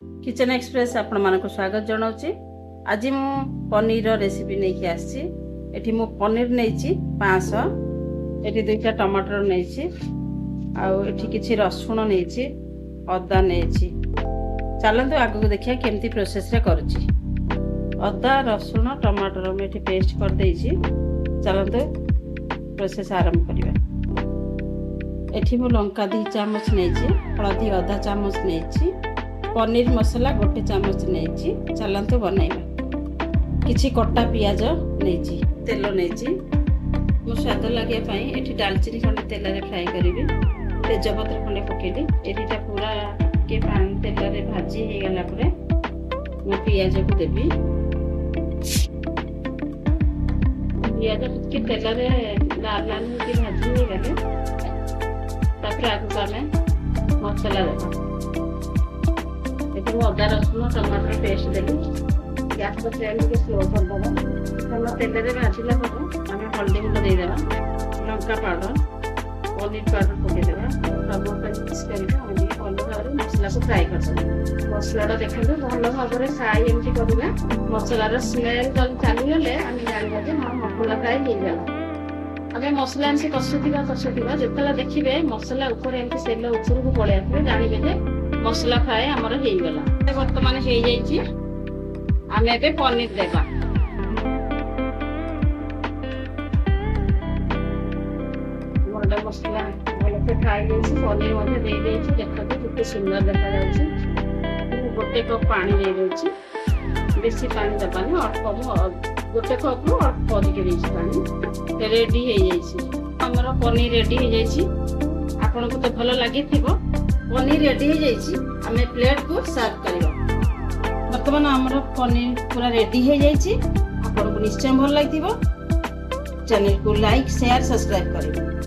Kitchen express आपण मानक स्वागत जनाऊँ। आज मु पनीर रेसिपी नहीं कि आसी। एठी मु पनीर नहीं 500, एठी 2टा टमाटर नहीं, आउ एठी किछि रसुण नहीं, अदा नहीं। चलतु आग को देखिए केमती प्रोसेस रे करूची। अदा रसुण टमाटर में एठी पेस्ट कर देइछि। चलतु प्रोसेस आरंभ करिबा। एठी मु लंका 2 चामच नहीं, हलदी आधा चामच नहीं, पनीर मसला 1 चामच नहीं। चलतु बनैबा। किछि कटा पियाज नहीं, तेल नहीं। मो स्वाद लगे एठी दालचीनी खंडे तेल रे फ्राई करिवि। तेजपत्र खंडे पकेली। एटा पूरा के पानी तेल रे भाजी हे गला परे मो पियाज को देबी। पियाज के तेल रे लाल लाल के भाजी हे गले तापर आगु हमें मसला देबा। अदा रसुण टमाटर पेस्ट देली। गैस को फ्लेम को स्लो कर दबा। तब तेल रे भाजिला पर हमें हल्दी गुंड दे देबा, लंका पाउडर, पनीर पाउडर पके देबा। सब मिक्स करके हमें अलग और मसला को फ्राई कर देबा। मसला देखिए भल भाव में फ्राई एमती करना। मसला रो स्मेल जब चली गले हम जानबा जे हां मसला फ्राई हो गला। अबे मसला एमती कसुथिबा जेतला देखिबे मसला ऊपर एमती सेल ऊपर को पळे आथे जानिबे जे मसला फ्राई हमर हो गला। वर्तमान हो जाइए। आम ए पनीर देवा। मोटा मसला भलसे फ्राई पनीर देखते सुंदर देखा। गोटे कप पानी दे दूसरी। बेसी पानी देवानी अल्प 1 कप रु अल्प अधिक पानी रेडी हो पनीर रेडी हो जाइए। आपन को तो भल लगी पनीर रेडी हो जाइए। आम प्लेट को सर्व करवा। बर्तमान आमर पनीर पूरा रेडी हो जाइए। आपन को निश्चय भल लगी। चैनल को लाइक शेयर सब्सक्राइब करें।